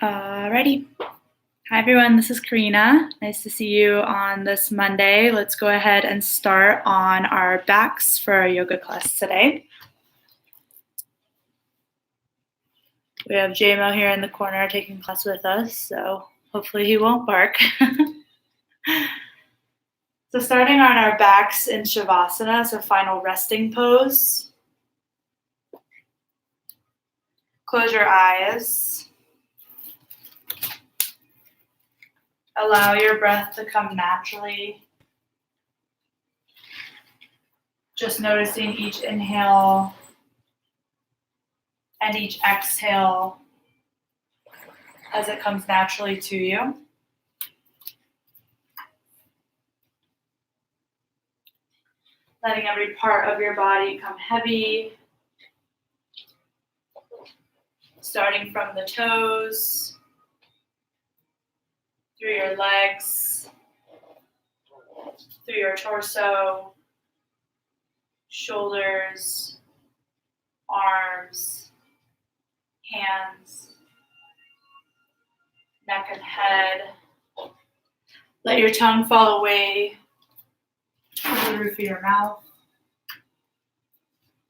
Alrighty. Hi everyone, this is Karina. Nice to see you on this Monday. Let's go ahead and start on our backs for our yoga class today. We have JMO here in the corner taking class with us, so hopefully he won't bark. So starting on our backs in Shavasana, so final resting pose. Close your eyes. Allow your breath to come naturally. Just noticing each inhale and each exhale as it comes naturally to you. Letting every part of your body come heavy. Starting from the toes, through your legs, through your torso, shoulders, arms, hands, neck and head. Let your tongue fall away to the roof of your mouth.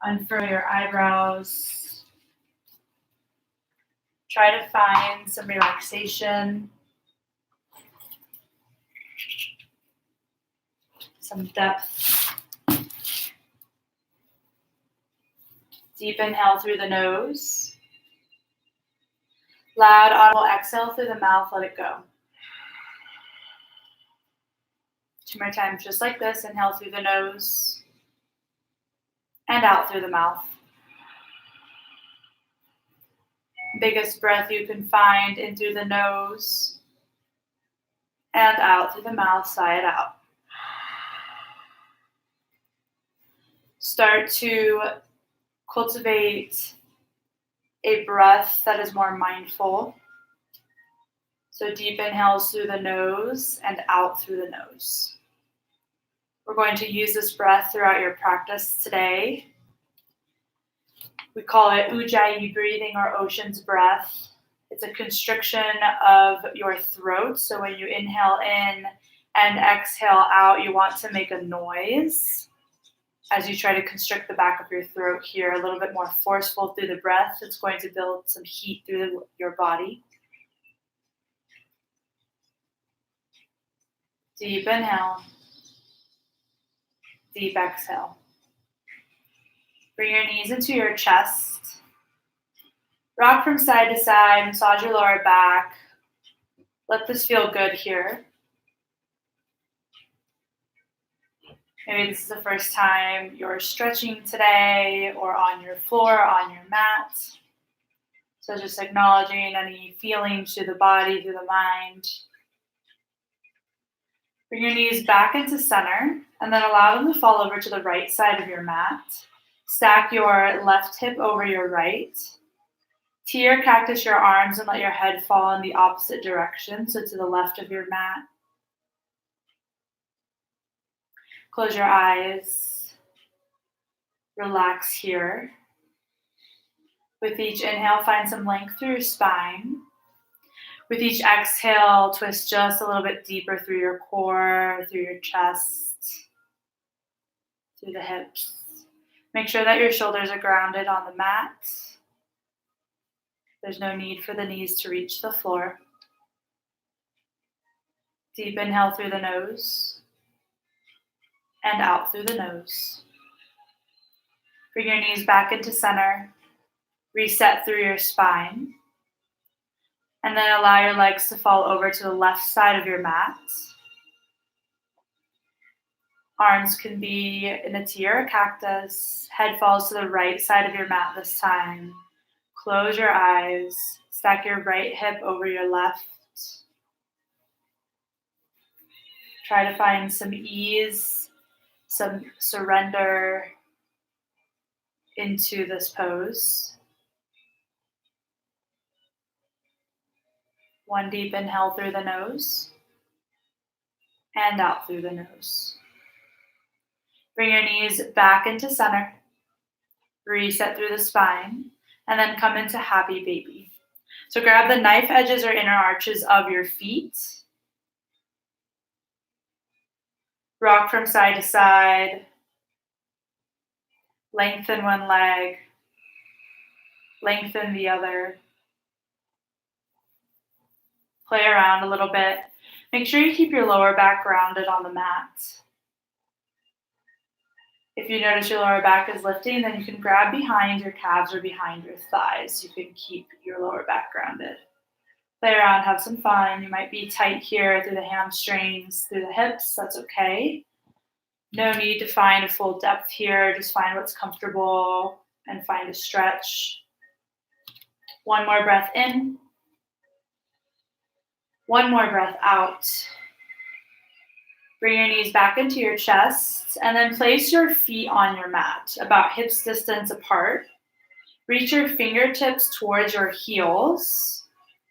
Unfurl your eyebrows. Try to find some relaxation, some depth. Deep inhale through the nose. Loud, audible exhale through the mouth, let it go. 2 more times just like this. Inhale through the nose and out through the mouth. Biggest breath you can find in through the nose and out through the mouth, sigh it out. Start to cultivate a breath that is more mindful. So deep inhales through the nose and out through the nose. We're going to use this breath throughout your practice today. We call it Ujjayi breathing or ocean's breath. It's a constriction of your throat. So when you inhale in and exhale out, you want to make a noise as you try to constrict the back of your throat here, a little bit more forceful through the breath. It's going to build some heat through your body. Deep inhale. Deep exhale. Bring your knees into your chest. Rock from side to side, massage your lower back. Let this feel good here. Maybe this is the first time you're stretching today or on your floor, on your mat. So just acknowledging any feelings through the body, through the mind. Bring your knees back into center and then allow them to fall over to the right side of your mat. Stack your left hip over your right. Tee or cactus your arms and let your head fall in the opposite direction, so to the left of your mat. Close your eyes. Relax here. With each inhale, find some length through your spine. With each exhale, twist just a little bit deeper through your core, through your chest, through the hips. Make sure that your shoulders are grounded on the mat. There's no need for the knees to reach the floor. Deep inhale through the nose and out through the nose. Bring your knees back into center. Reset through your spine. And then allow your legs to fall over to the left side of your mat. Arms can be in a T or a cactus. Head falls to the right side of your mat this time. Close your eyes. Stack your right hip over your left. Try to find some ease, some surrender into this pose. One deep inhale through the nose and out through the nose. Bring your knees back into center. Reset through the spine and then come into happy baby. So grab the knife edges or inner arches of your feet. Rock from side to side. Lengthen one leg. Lengthen the other. Play around a little bit. Make sure you keep your lower back grounded on the mat. If you notice your lower back is lifting, then you can grab behind your calves or behind your thighs. You can keep your lower back grounded. Play around, have some fun. You might be tight here through the hamstrings, through the hips. That's okay. No need to find a full depth here. Just find what's comfortable and find a stretch. One more breath in. One more breath out. Bring your knees back into your chest and then place your feet on your mat, about hips distance apart. Reach your fingertips towards your heels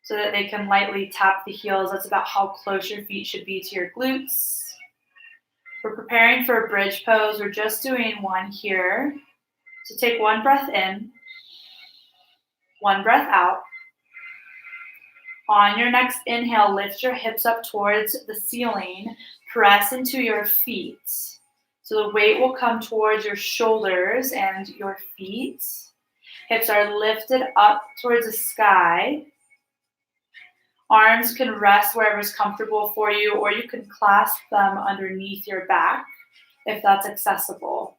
so that they can lightly tap the heels. That's about how close your feet should be to your glutes. We're preparing for a bridge pose. We're just doing one here. So take one breath in, one breath out. On your next inhale, lift your hips up towards the ceiling. Press into your feet. So the weight will come towards your shoulders and your feet. Hips are lifted up towards the sky. Arms can rest wherever's comfortable for you, or you can clasp them underneath your back if that's accessible.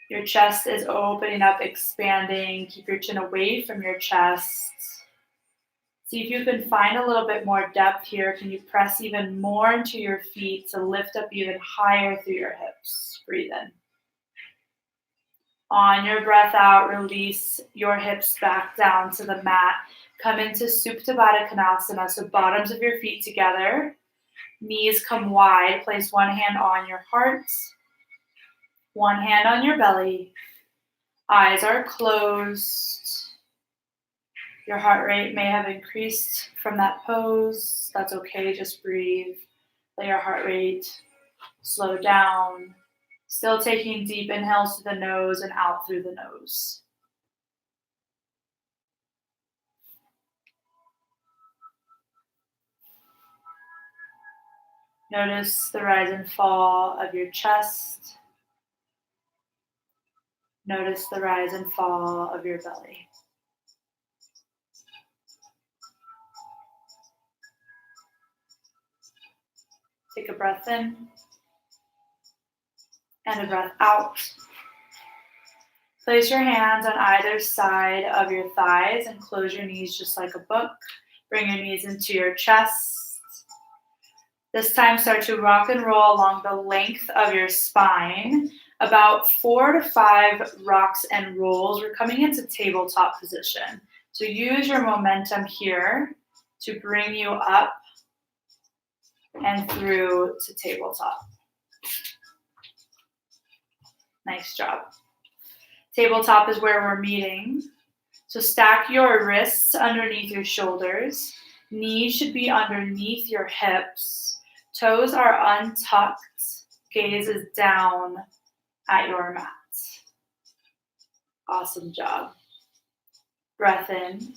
Your chest is opening up, expanding. Keep your chin away from your chest. See if you can find a little bit more depth here. Can you press even more into your feet to lift up even higher through your hips? Breathe in. On your breath out, release your hips back down to the mat. Come into Supta Baddha Konasana, so bottoms of your feet together. Knees come wide. Place one hand on your heart, one hand on your belly. Eyes are closed. Your heart rate may have increased from that pose. That's okay, just breathe. Let your heart rate slow down. Still taking deep inhales through the nose and out through the nose. Notice the rise and fall of your chest. Notice the rise and fall of your belly. Take a breath in and a breath out. Place your hands on either side of your thighs and close your knees just like a book. Bring your knees into your chest. This time start to rock and roll along the length of your spine. About 4 to 5 rocks and rolls. We're coming into tabletop position. So use your momentum here to bring you up and through to tabletop. Nice job. Tabletop is where we're meeting. So stack your wrists underneath your shoulders. Knees should be underneath your hips. Toes are untucked. Gaze is down at your mat. Awesome job. Breath in.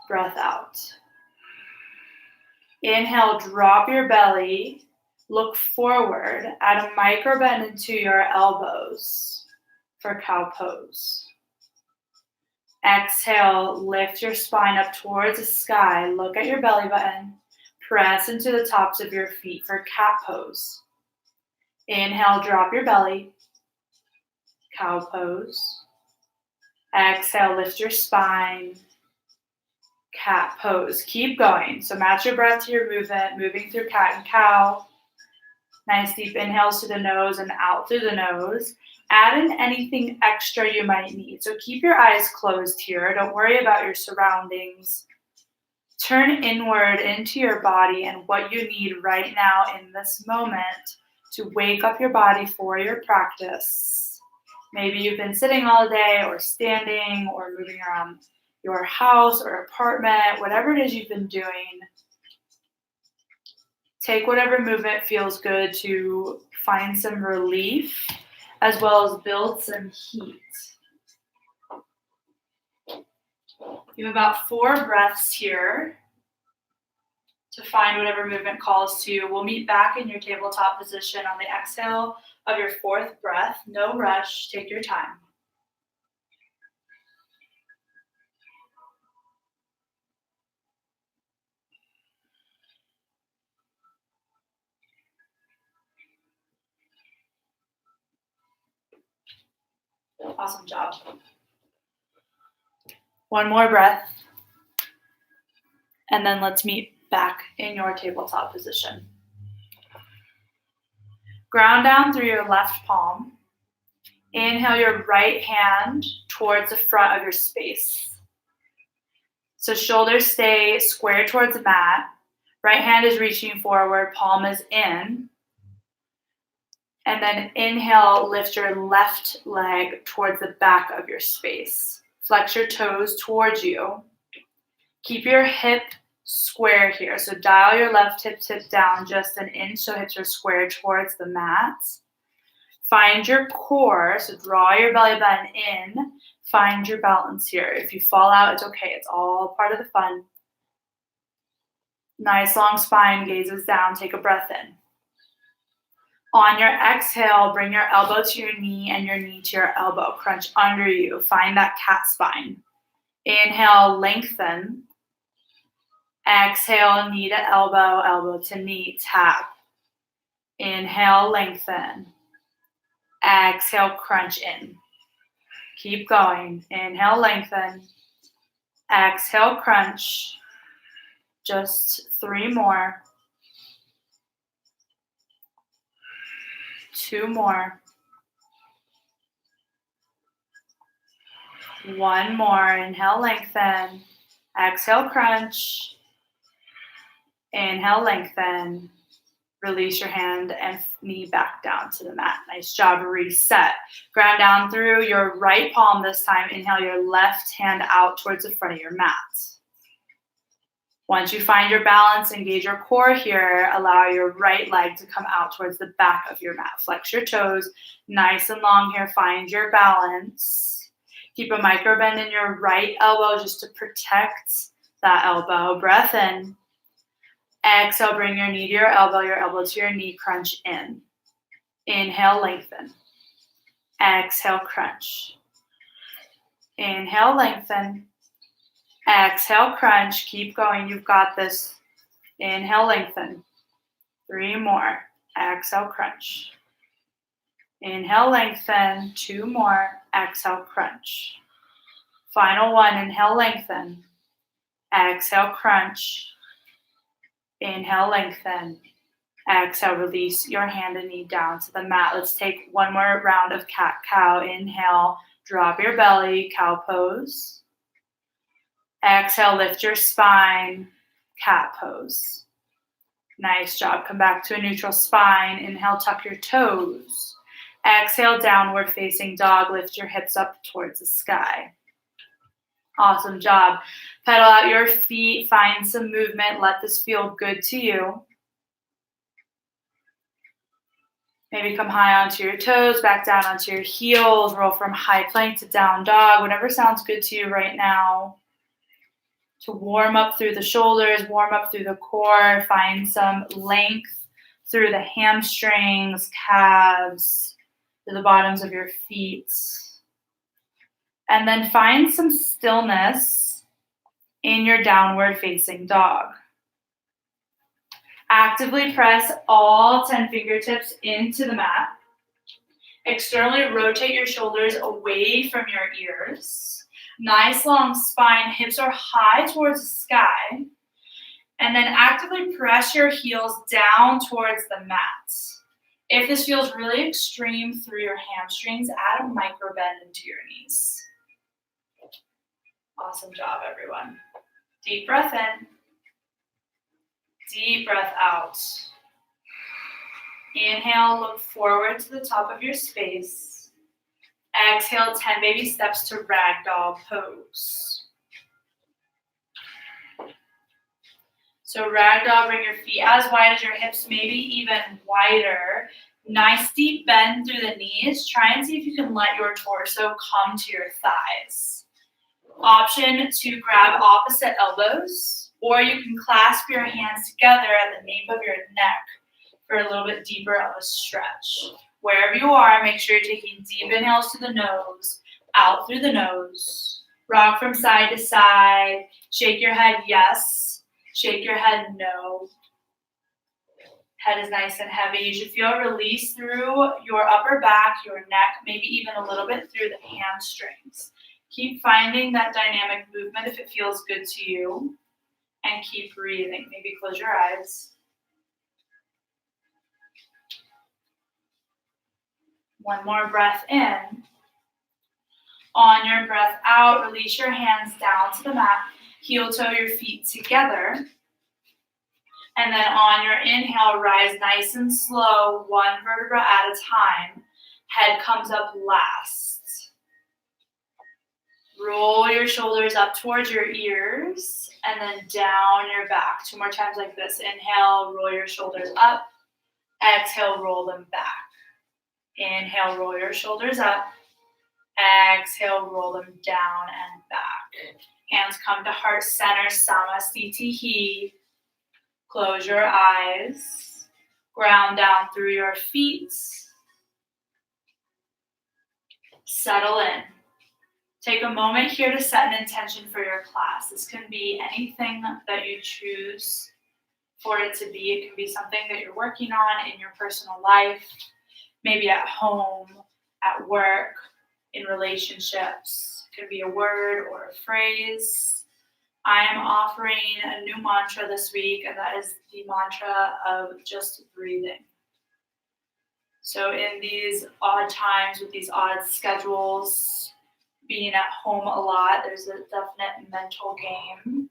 Breath out. Inhale, drop your belly. Look forward. Add a micro bend into your elbows for cow pose. Exhale, lift your spine up towards the sky. Look at your belly button. Press into the tops of your feet for cat pose. Inhale, drop your belly. Cow pose. Exhale, lift your spine. Cat pose. Keep going. So match your breath to your movement, moving through cat and cow. Nice deep inhales through the nose and out through the nose. Add in anything extra you might need. So keep your eyes closed here. Don't worry about your surroundings. Turn inward into your body and what you need right now in this moment to wake up your body for your practice. Maybe you've been sitting all day or standing or moving around your house or apartment, whatever it is you've been doing. Take whatever movement feels good to find some relief as well as build some heat. You have about 4 breaths here to find whatever movement calls to you. We'll meet back in your tabletop position on the exhale of your 4th breath. No rush, take your time. Awesome job. One more breath. And then let's meet back in your tabletop position. Ground down through your left palm. Inhale your right hand towards the front of your space. So shoulders stay square towards the mat. Right hand is reaching forward, palm is in. And then inhale, lift your left leg towards the back of your space. Flex your toes towards you. Keep your hip square here. So dial your left hip tip down just an inch so hips are square towards the mat. Find your core, so draw your belly button in. Find your balance here. If you fall out, it's okay. It's all part of the fun. Nice long spine, gazes down. Take a breath in. On your exhale, bring your elbow to your knee and your knee to your elbow. Crunch under you. Find that cat spine. Inhale, lengthen. Exhale, knee to elbow, elbow to knee, tap. Inhale, lengthen. Exhale, crunch in. Keep going. Inhale, lengthen. Exhale, crunch. Just 3 more. 2 more. 1 more. Inhale, lengthen. Exhale, crunch. Inhale, lengthen. Release your hand and knee back down to the mat. Nice job. Reset. Ground down through your right palm this time. Inhale your left hand out towards the front of your mat. Once you find your balance, engage your core here. Allow your right leg to come out towards the back of your mat. Flex your toes. Nice and long here. Find your balance. Keep a micro bend in your right elbow just to protect that elbow. Breath in. Exhale, bring your knee to your elbow to your knee, crunch in. Inhale, lengthen. Exhale, crunch. Inhale, lengthen. Exhale, crunch. Keep going. You've got this. Inhale, lengthen. 3 more. Exhale, crunch. Inhale, lengthen. 2 more. Exhale, crunch. Final 1. Inhale, lengthen. Exhale, crunch. Inhale, lengthen. Exhale, release your hand and knee down to the mat. Let's take 1 more round of cat-cow. Inhale, drop your belly, cow pose. Exhale, lift your spine, cat pose. Nice job. Come back to a neutral spine. Inhale, tuck your toes. Exhale, downward facing dog. Lift your hips up towards the sky. Awesome job. Pedal out your feet. Find some movement. Let this feel good to you. Maybe come high onto your toes, back down onto your heels. Roll from high plank to down dog. Whatever sounds good to you right now. To warm up through the shoulders, warm up through the core. Find some length through the hamstrings, calves, to the bottoms of your feet. And then find some stillness in your downward facing dog. Actively press all 10 fingertips into the mat. Externally rotate your shoulders away from your ears. Nice long spine, hips are high towards the sky. And then actively press your heels down towards the mat. If this feels really extreme through your hamstrings, add a micro bend into your knees. Awesome job, everyone. Deep breath in. Deep breath out. Inhale, look forward to the top of your space. Exhale, 10 baby steps to ragdoll pose. So ragdoll, bring your feet as wide as your hips, maybe even wider. Nice deep bend through the knees. Try and see if you can let your torso come to your thighs. Option to grab opposite elbows, or you can clasp your hands together at the nape of your neck for a little bit deeper of a stretch. Wherever you are, make sure you're taking deep inhales through the nose, out through the nose. Rock from side to side. Shake your head yes. Shake your head no. Head is nice and heavy. You should feel a release through your upper back, your neck, maybe even a little bit through the hamstrings. Keep finding that dynamic movement if it feels good to you. And keep breathing. Maybe close your eyes. One more breath in. On your breath out, release your hands down to the mat. Heel toe your feet together. And then on your inhale, rise nice and slow, one vertebra at a time. Head comes up last. Roll your shoulders up towards your ears and then down your back. 2 more times like this. Inhale, roll your shoulders up. Exhale, roll them back. Inhale, roll your shoulders up. Exhale, roll them down and back. Hands come to heart center, Samasthiti. Close your eyes. Ground down through your feet. Settle in. Take a moment here to set an intention for your class. This can be anything that you choose for it to be. It can be something that you're working on in your personal life, maybe at home, at work, in relationships. It could be a word or a phrase. I am offering a new mantra this week, and that is the mantra of just breathing. So in these odd times with these odd schedules, being at home a lot, there's a definite mental game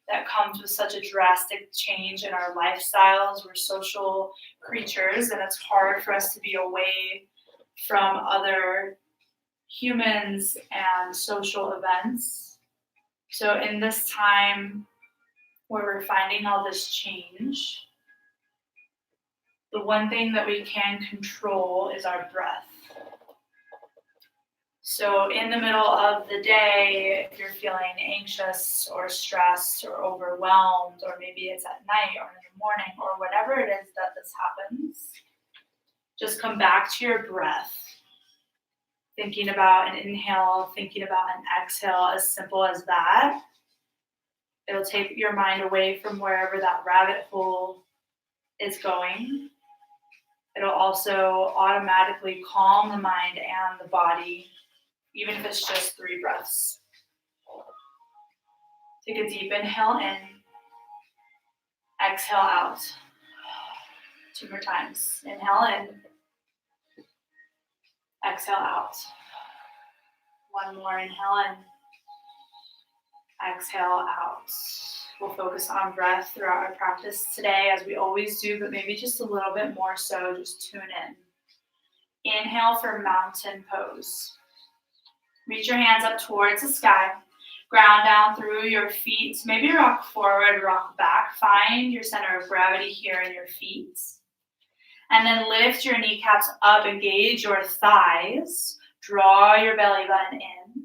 that comes with such a drastic change in our lifestyles. We're social creatures, and it's hard for us to be away from other humans and social events. So in this time where we're finding all this change, the one thing that we can control is our breath. So in the middle of the day, if you're feeling anxious or stressed or overwhelmed, or maybe it's at night or in the morning or whatever it is that this happens, just come back to your breath. Thinking about an inhale, thinking about an exhale, as simple as that. It'll take your mind away from wherever that rabbit hole is going. It'll also automatically calm the mind and the body, even if it's just 3 breaths. Take a deep inhale in, exhale out. 2 more times. Inhale in, exhale out. 1 more inhale in, exhale out. We'll focus on breath throughout our practice today, as we always do, but maybe just a little bit more so. Just tune in. Inhale for mountain pose. Reach your hands up towards the sky. Ground down through your feet. Maybe rock forward, rock back. Find your center of gravity here in your feet. And then lift your kneecaps up, engage your thighs. Draw your belly button in.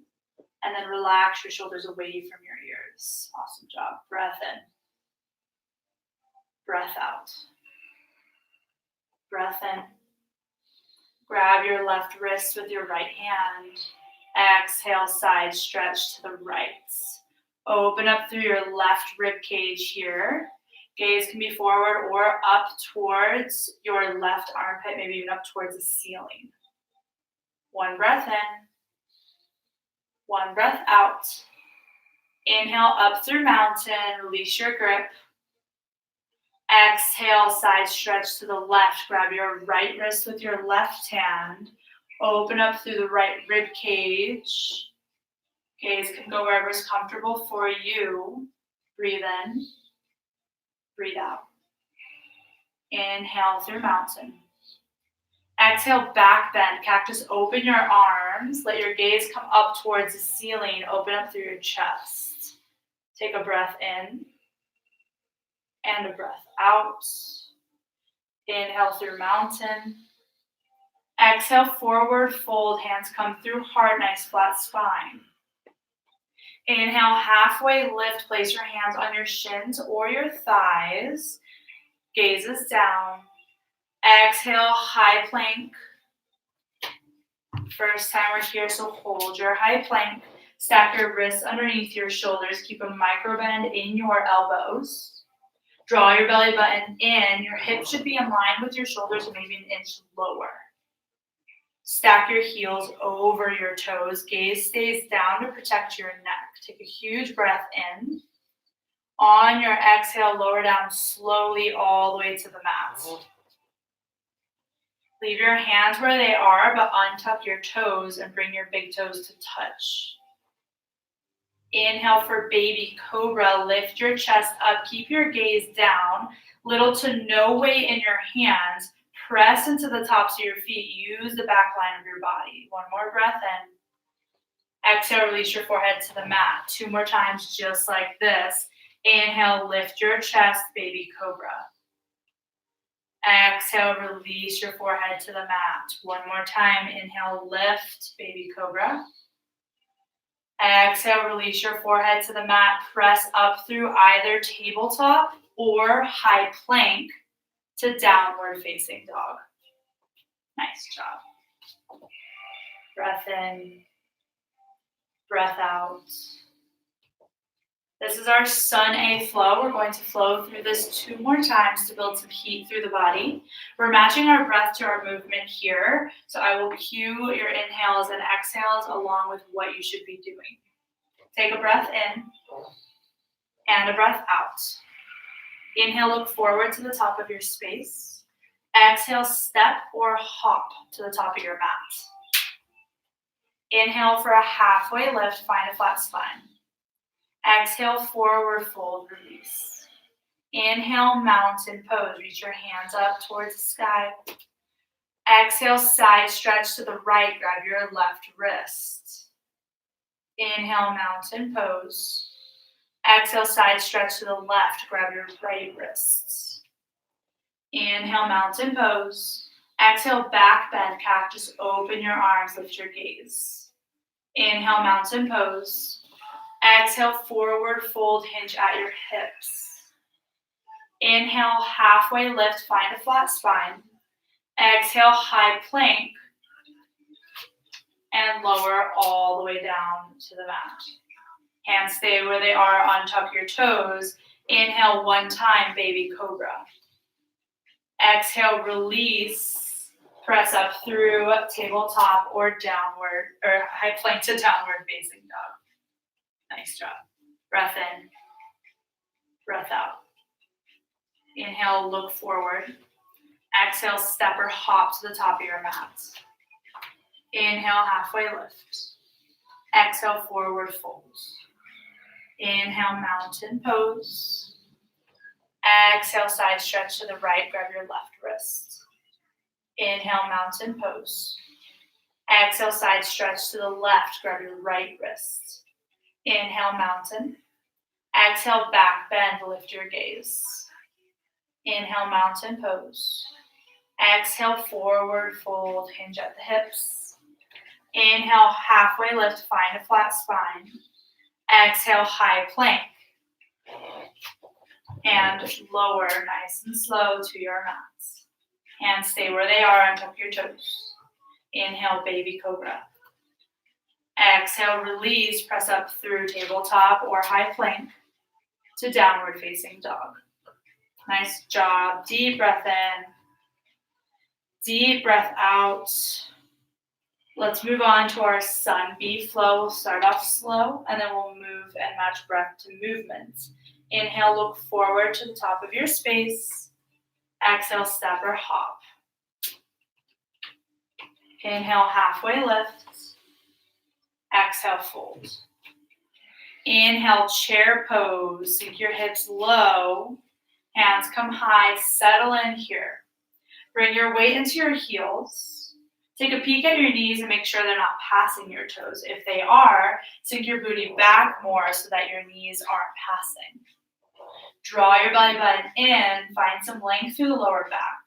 And then relax your shoulders away from your ears. Awesome job. Breath in. Breath out. Breath in. Grab your left wrist with your right hand. Exhale, side stretch to the right. Open up through your left rib cage here. Gaze can be forward or up towards your left armpit, maybe even up towards the ceiling. 1 breath in. 1 breath out. Inhale up through mountain, release your grip. Exhale, side stretch to the left. Grab your right wrist with your left hand. Open up through the right rib cage. Gaze can go wherever is comfortable for you. Breathe in. Breathe out. Inhale through mountain. Exhale, back bend. Cactus, open your arms. Let your gaze come up towards the ceiling. Open up through your chest. Take a breath in and a breath out. Inhale through mountain. Exhale, forward fold. Hands come through heart, nice flat spine. Inhale, halfway lift. Place your hands on your shins or your thighs. Gaze is down. Exhale, high plank. First time we're here, so hold your high plank. Stack your wrists underneath your shoulders. Keep a micro bend in your elbows. Draw your belly button in. Your hips should be in line with your shoulders, maybe an inch lower. Stack your heels over your toes. Gaze stays down to protect your neck. Take a huge breath in. On your exhale, lower down slowly all the way to the mat. Leave your hands where they are, but untuck your toes and bring your big toes to touch. Inhale for baby cobra. Lift your chest up. Keep your gaze down. Little to no weight in your hands. Press into the tops of your feet. Use the back line of your body. One more breath in. Exhale, release your forehead to the mat. 2 more times, just like this. Inhale, lift your chest, baby cobra. Exhale, release your forehead to the mat. 1 more time. Inhale, lift, baby cobra. Exhale, release your forehead to the mat. Press up through either tabletop or high plank to downward facing dog. Nice job. Breath in, breath out. This is our Sun A flow. We're going to flow through this 2 more times to build some heat through the body. We're matching our breath to our movement here. So I will cue your inhales and exhales along with what you should be doing. Take a breath in and a breath out. Inhale, look forward to the top of your space. Exhale, step or hop to the top of your mat. Inhale for a halfway lift, find a flat spine. Exhale, forward fold, release. Inhale, mountain pose. Reach your hands up towards the sky. Exhale, side stretch to the right. Grab your left wrist. Inhale, mountain pose. Exhale, side stretch to the left. Grab your right wrist. Inhale, mountain pose. Exhale, back bend, cactus. Open your arms, lift your gaze. Inhale, mountain pose. Exhale, forward fold, hinge at your hips. Inhale, halfway lift, find a flat spine. Exhale, high plank. And lower all the way down to the mat. Hands stay where they are, untuck your toes. Inhale 1 time, baby cobra. Exhale, release. Press up through tabletop or downward, or high plank to downward facing dog. Nice job. Breath in, breath out. Inhale, look forward. Exhale, step or hop to the top of your mat. Inhale, halfway lift. Exhale, forward fold. Inhale, mountain pose. Exhale, side stretch to the right, grab your left wrist. Inhale, mountain pose. Exhale, side stretch to the left, grab your right wrist. Inhale, mountain. Exhale, back bend, lift your gaze. Inhale, mountain pose. Exhale, forward fold, hinge at the hips. Inhale, halfway lift, find a flat spine. Exhale, high plank. And lower, nice and slow to your mats. Hands stay where they are, untuck your toes. Inhale, baby cobra. Exhale, release, press up through tabletop or high plank to downward facing dog. Nice job. Deep breath in. Deep breath out. Let's move on to our Sun B flow. We'll start off slow and then we'll move and match breath to movement. Inhale, look forward to the top of your space. Exhale, step or hop. Inhale, halfway lift. Exhale, fold. Inhale, chair pose. Sink your hips low. Hands come high. Settle in here. Bring your weight into your heels. Take a peek at your knees and make sure they're not passing your toes. If they are, sink your booty back more so that your knees aren't passing. Draw your belly button in. Find some length through the lower back.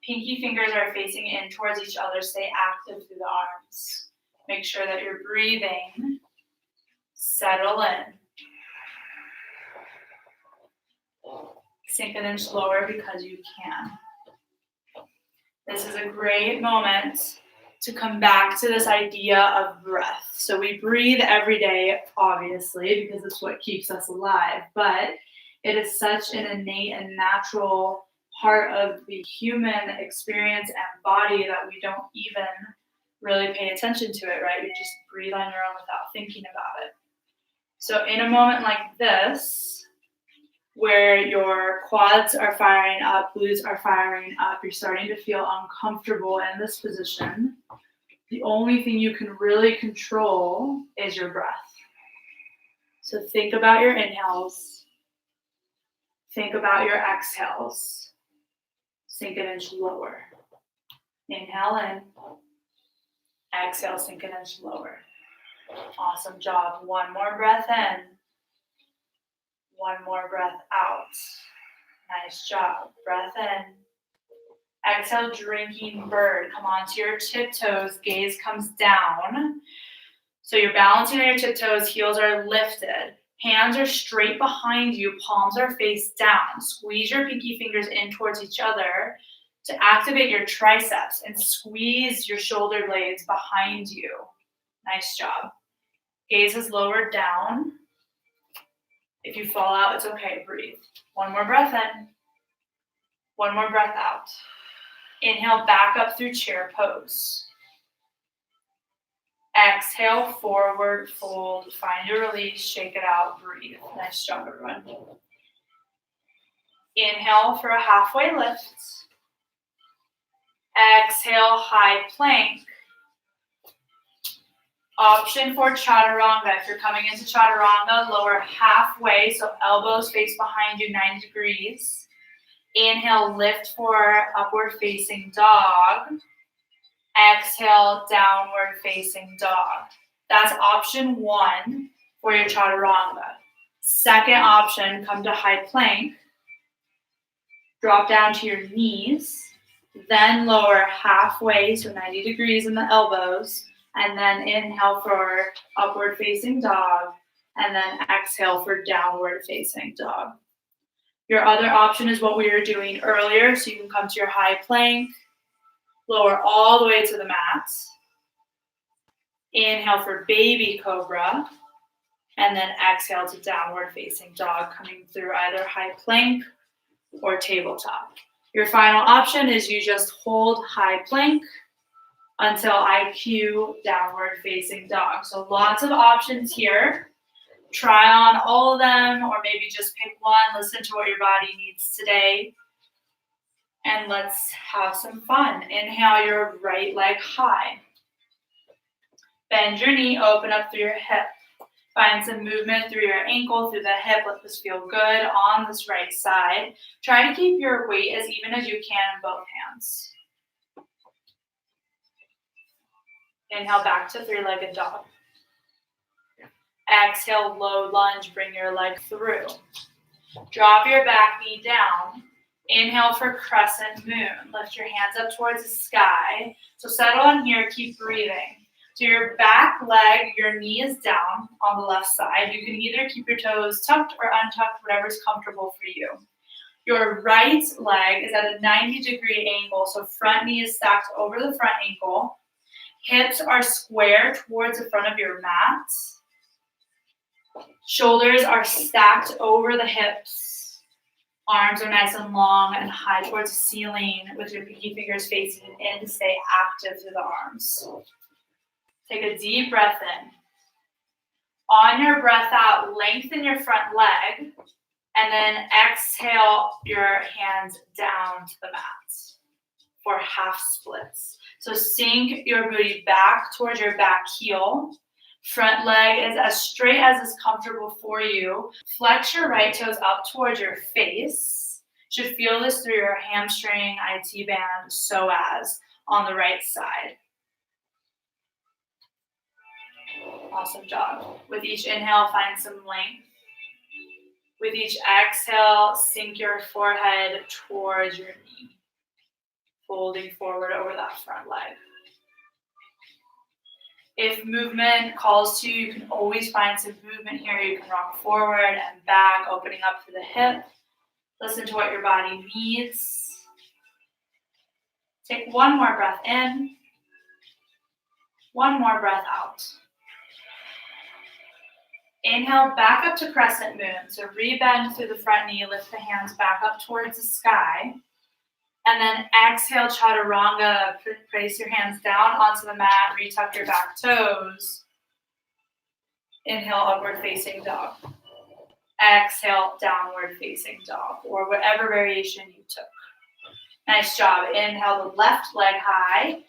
Pinky fingers are facing in towards each other. Stay active through the arms. Make sure that you're breathing Settle in. Sink an inch lower because you can. This is a great moment to come back to this idea of breath. So we breathe every day, obviously, because it's what keeps us alive, but it is such an innate and natural part of the human experience and body that we don't even really pay attention to it, right? You just breathe on your own without thinking about it. So in a moment like this, where your quads are firing up, glutes are firing up, you're starting to feel uncomfortable in this position, the only thing you can really control is your breath. So think about your inhales. Think about your exhales. Sink an inch lower. Inhale in. Exhale, sink an inch lower. Awesome job. One more breath in. One more breath out. Nice job. Breath in. Exhale, drinking bird. Come onto your tiptoes. Gaze comes down. So you're balancing on your tiptoes. Heels are lifted. Hands are straight behind you. Palms are face down. Squeeze your pinky fingers in towards each other to activate your triceps and squeeze your shoulder blades behind you. Nice job. Gaze is lowered down. If you fall out, it's okay. Breathe. One more breath in. One more breath out. Inhale, back up through chair pose. Exhale, forward fold. Find your release, shake it out, breathe. Nice job, everyone. Inhale for a halfway lift. Exhale, high plank. Option for Chaturanga. If you're coming into Chaturanga, lower halfway, so elbows face behind you, 90 degrees. Inhale, lift for upward facing dog. Exhale, downward facing dog. That's option one for your Chaturanga. Second option, come to high plank. Drop down to your knees. Then lower halfway, so 90 degrees in the elbows. And then inhale for upward facing dog. And then exhale for downward facing dog. Your other option is what we were doing earlier. So you can come to your high plank. Lower all the way to the mat. Inhale for baby cobra. And then exhale to downward facing dog, coming through either high plank or tabletop. Your final option is you just hold high plank until I cue downward facing dog. So lots of options here. Try on all of them, or maybe just pick one. Listen to what your body needs today. And let's have some fun. Inhale your right leg high. Bend your knee, open up through your hip. Find some movement through your ankle, through the hip. Let this feel good on this right side. Try to keep your weight as even as you can in both hands. Inhale back to three-legged dog. Exhale, low lunge, bring your leg through. Drop your back knee down. Inhale for crescent moon. Lift your hands up towards the sky. So settle in here, keep breathing. So your back leg, your knee is down on the left side. You can either keep your toes tucked or untucked, whatever's comfortable for you. Your right leg is at a 90-degree angle, so front knee is stacked over the front ankle. Hips are square towards the front of your mat. Shoulders are stacked over the hips. Arms are nice and long and high towards the ceiling with your pinky fingers facing in to stay active through the arms. Take a deep breath in. On your breath out, lengthen your front leg, and then exhale your hands down to the mat for half splits. So sink your booty back towards your back heel. Front leg is as straight as is comfortable for you. Flex your right toes up towards your face. Should feel this through your hamstring, IT band, psoas on the right side. Awesome job. With each inhale, find some length. With each exhale, sink your forehead towards your knee, folding forward over that front leg. If movement calls to you, you can always find some movement here. You can rock forward and back, opening up through the hip. Listen to what your body needs. Take one more breath in. One more breath out. Inhale, back up to crescent moon. So rebend through the front knee, lift the hands back up towards the sky. And then exhale, Chaturanga. Place your hands down onto the mat, retuck your back toes. Inhale, upward facing dog. Exhale, downward facing dog, or whatever variation you took. Nice job. Inhale, the left leg high.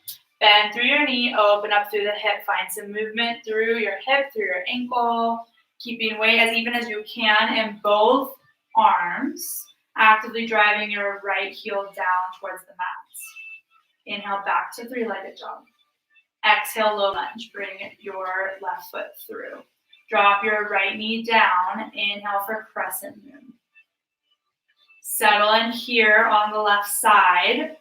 Bend through your knee, open up through the hip. Find some movement through your hip, through your ankle. Keeping weight as even as you can in both arms. Actively driving your right heel down towards the mat. Inhale, back to three-legged dog. Exhale, low lunge. Bring your left foot through. Drop your right knee down. Inhale for crescent moon. Settle in here on the left side.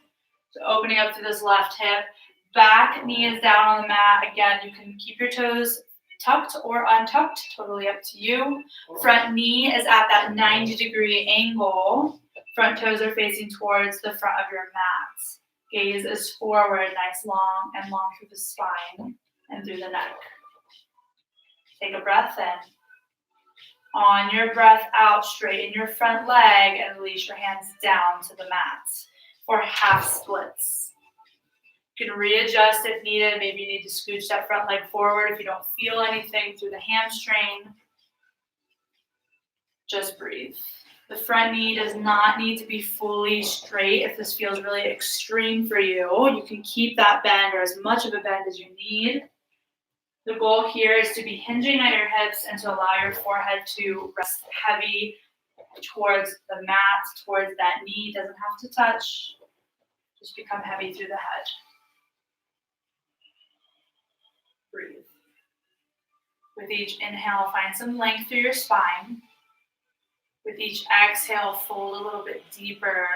So opening up through this left hip. Back knee is down on the mat. Again, you can keep your toes tucked or untucked, totally up to you. Front knee is at that 90-degree angle. Front toes are facing towards the front of your mat. Gaze is forward, nice long through the spine and through the neck. Take a breath in. On your breath out, straighten your front leg and release your hands down to the mat for half splits. You can readjust if needed. Maybe you need to scooch that front leg forward if you don't feel anything through the hamstring. Just breathe. The front knee does not need to be fully straight. If this feels really extreme for you, you can keep that bend or as much of a bend as you need. The goal here is to be hinging at your hips and to allow your forehead to rest heavy towards the mat, towards that knee. Doesn't have to touch. Just become heavy through the head. Breathe. With each inhale, find some length through your spine. With each exhale, fold a little bit deeper.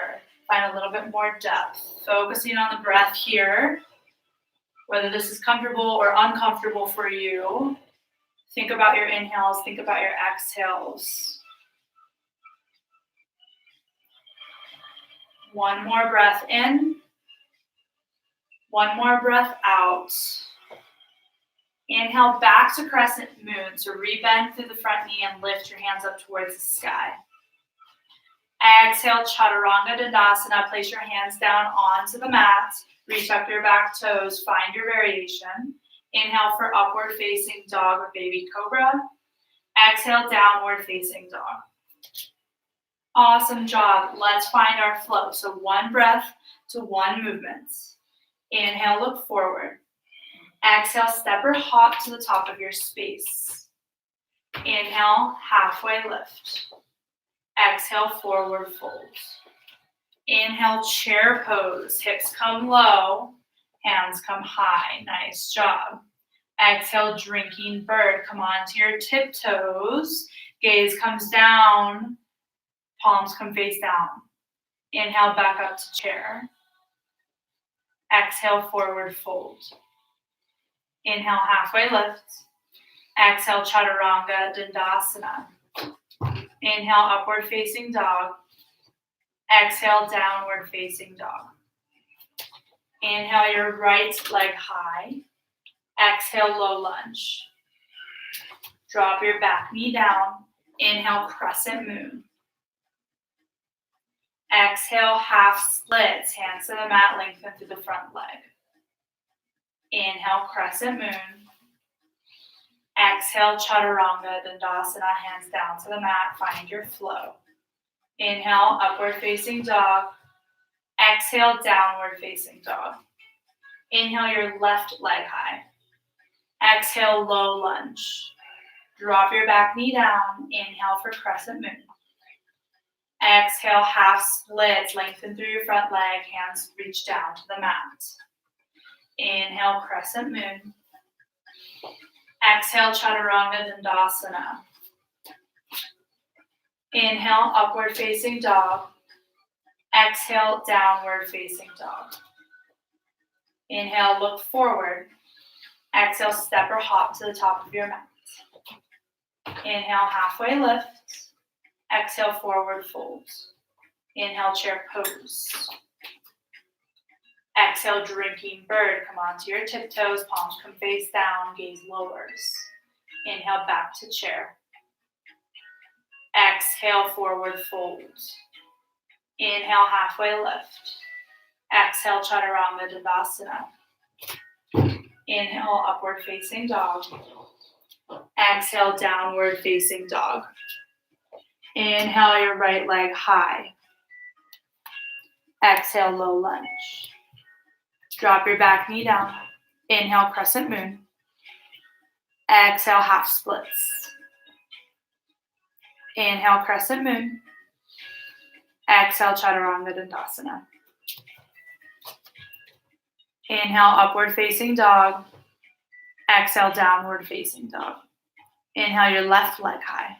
Find a little bit more depth. Focusing on the breath here. Whether this is comfortable or uncomfortable for you, think about your inhales, think about your exhales. One more breath in. One more breath out. Inhale back to crescent moon. So rebend through the front knee and lift your hands up towards the sky. Exhale, Chaturanga Dandasana. Place your hands down onto the mat. Reach up your back toes. Find your variation. Inhale for upward facing dog or baby cobra. Exhale, downward facing dog. Awesome job. Let's find our flow. So one breath to one movement. Inhale, look forward. Exhale, step or hop to the top of your space. Inhale, halfway lift. Exhale, forward fold. Inhale, chair pose. Hips come low, hands come high. Nice job. Exhale, drinking bird. Come onto your tiptoes. Gaze comes down. Palms come face down. Inhale, back up to chair. Exhale, forward fold. Inhale, halfway lift. Exhale, Chaturanga Dandasana. Inhale, upward facing dog. Exhale, downward facing dog. Inhale, your right leg high. Exhale, low lunge. Drop your back knee down. Inhale, crescent moon. Exhale, half splits. Hands to the mat, lengthen through the front leg. Inhale, crescent moon. Exhale, Chaturanga Dandasana. Hands down to the mat. Find your flow. Inhale, upward facing dog. Exhale, downward facing dog. Inhale, your left leg high. Exhale, low lunge. Drop your back knee down. Inhale for crescent moon. Exhale, half splits. Lengthen through your front leg. Hands reach down to the mat. Inhale, crescent moon. Exhale, Chaturanga Dandasana. Inhale, upward facing dog. Exhale, downward facing dog. Inhale, look forward. Exhale, step or hop to the top of your mat. Inhale, halfway lift. Exhale, forward fold. Inhale, chair pose. Exhale, drinking bird. Come onto your tiptoes, palms come face down, gaze lowers. Inhale, back to chair. Exhale, forward fold. Inhale, halfway lift. Exhale, Chaturanga Dandasana. Inhale, upward facing dog. Exhale, downward facing dog. Inhale, your right leg high. Exhale, low lunge. Drop your back knee down. Inhale, crescent moon. Exhale, half splits. Inhale, crescent moon. Exhale, Chaturanga Dandasana. Inhale, upward facing dog. Exhale, downward facing dog. Inhale, your left leg high.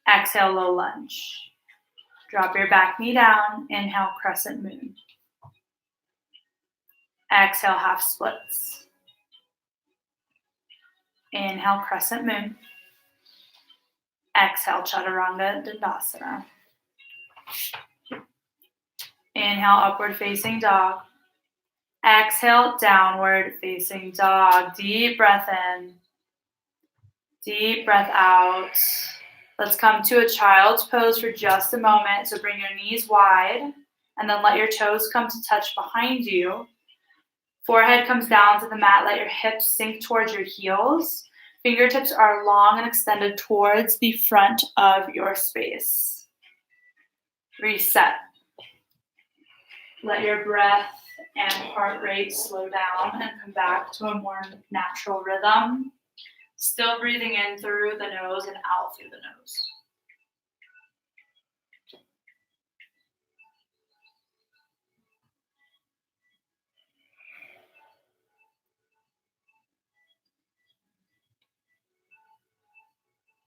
Exhale, low lunge. Drop your back knee down. Inhale, crescent moon. Exhale, half splits. Inhale, crescent moon. Exhale, Chaturanga Dandasana. Inhale, upward facing dog. Exhale, downward facing dog. Deep breath in. Deep breath out. Let's come to a child's pose for just a moment. So bring your knees wide and then let your toes come to touch behind you. Forehead comes down to the mat. Let your hips sink towards your heels. Fingertips are long and extended towards the front of your space. Reset. Let your breath and heart rate slow down and come back to a more natural rhythm. Still breathing in through the nose and out through the nose.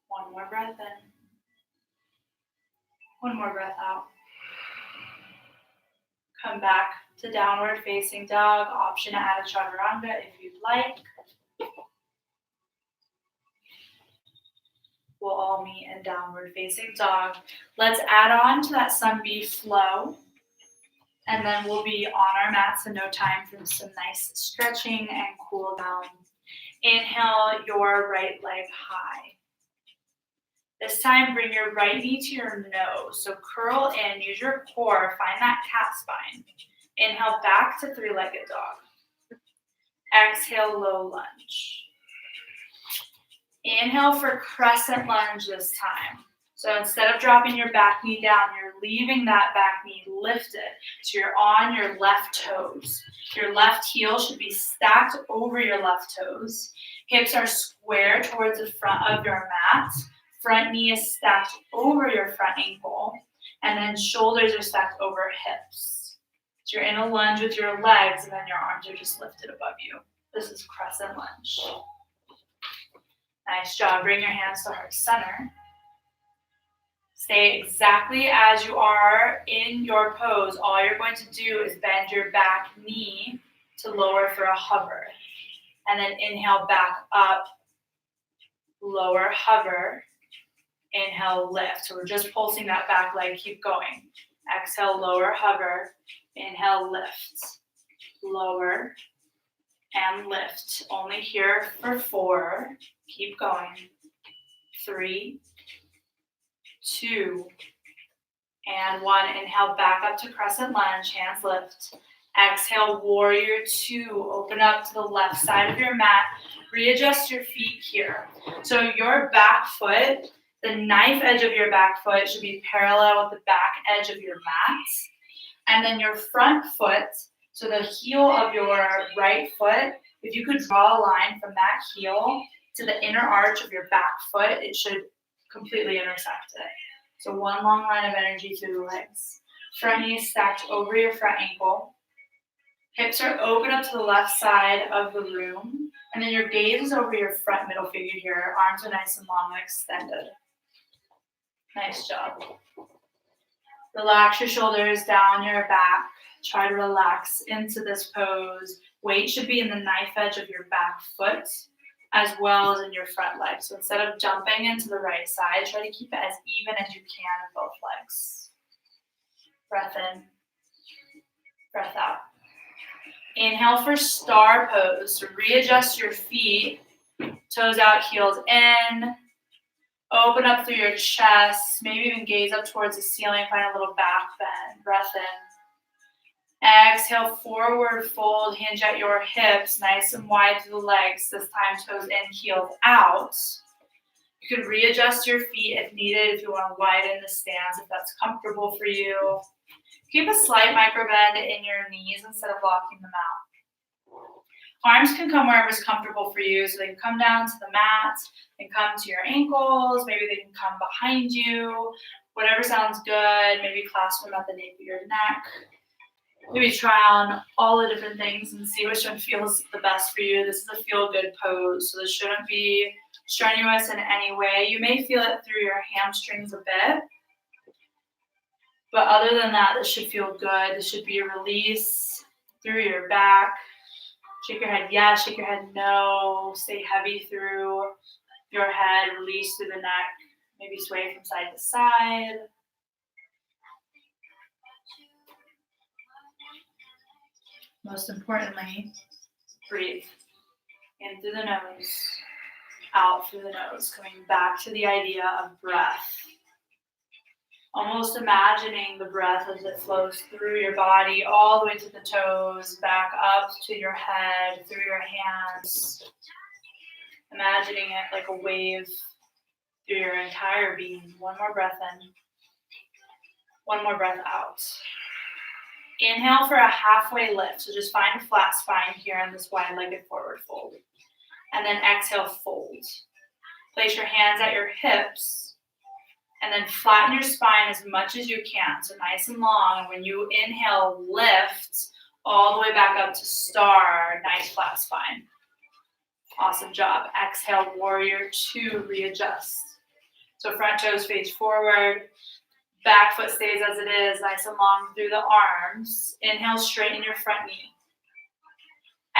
One more breath in. One more breath out. Come back to downward facing dog. Option to add a chaturanga if you'd like. We'll all meet in downward facing dog. Let's add on to that sun bee flow. And then we'll be on our mats in no time for some nice stretching and cool down. Inhale your right leg high. This time, bring your right knee to your nose. So curl in, use your core, find that cat spine. Inhale back to three-legged dog. Exhale, low lunge. Inhale for crescent lunge this time. So instead of dropping your back knee down, you're leaving that back knee lifted. So you're on your left toes. Your left heel should be stacked over your left toes. Hips are square towards the front of your mat. Front knee is stacked over your front ankle. And then shoulders are stacked over hips. So you're in a lunge with your legs, and then your arms are just lifted above you. This is crescent lunge. Nice job. Bring your hands to heart center. Stay exactly as you are in your pose. All you're going to do is bend your back knee to lower for a hover. And then inhale back up, lower, hover. Inhale, lift. So we're just pulsing that back leg. Keep going. Exhale, lower, hover. Inhale, lift. Lower and lift. Only here for 4. Keep going. 3, 2, and 1. Inhale, back up to crescent lunge. Hands lift. Exhale, warrior 2. Open up to the left side of your mat. Readjust your feet here. So your back foot, the knife edge of your back foot should be parallel with the back edge of your mat. And then your front foot, so the heel of your right foot, if you could draw a line from that heel to the inner arch of your back foot, it should completely intersect it. So one long line of energy through the legs. Front knee stacked over your front ankle. Hips are open up to the left side of the room. And then your gaze is over your front middle figure here. Arms are nice and long and extended. Nice job. Relax your shoulders down your back. Try to relax into this pose. Weight should be in the knife edge of your back foot as well as in your front leg. So instead of jumping into the right side, try to keep it as even as you can in both legs. Breath in, breath out. Inhale for star pose. So readjust your feet, toes out, heels in. Open up through your chest, maybe even gaze up towards the ceiling, find a little back bend. Breath in. Exhale, forward fold, hinge at your hips, nice and wide through the legs. This time, toes in, heels out. You could readjust your feet if needed, if you want to widen the stance, if that's comfortable for you. Keep a slight micro bend in your knees instead of blocking them out. Arms can come wherever's comfortable for you, so they can come down to the mat, they can come to your ankles, maybe they can come behind you, whatever sounds good. Maybe clasp them at the nape of your neck. Maybe try on all the different things and see which one feels the best for you. This is a feel-good pose, so this shouldn't be strenuous in any way. You may feel it through your hamstrings a bit, but other than that, this should feel good. This should be a release through your back. Shake your head yes, shake your head no. Stay heavy through your head, release through the neck. Maybe sway from side to side. Most importantly, breathe. In through the nose, out through the nose. Coming back to the idea of breath. Almost imagining the breath as it flows through your body, all the way to the toes, back up to your head, through your hands. Imagining it like a wave through your entire being. One more breath in. One more breath out. Inhale for a halfway lift. So just find a flat spine here in this wide-legged forward fold. And then exhale, fold. Place your hands at your hips. And then flatten your spine as much as you can. So nice and long. And when you inhale, lift all the way back up to star. Nice flat spine. Awesome job. Exhale, warrior two, readjust. So front toes face forward. Back foot stays as it is, nice and long through the arms. Inhale, straighten your front knee.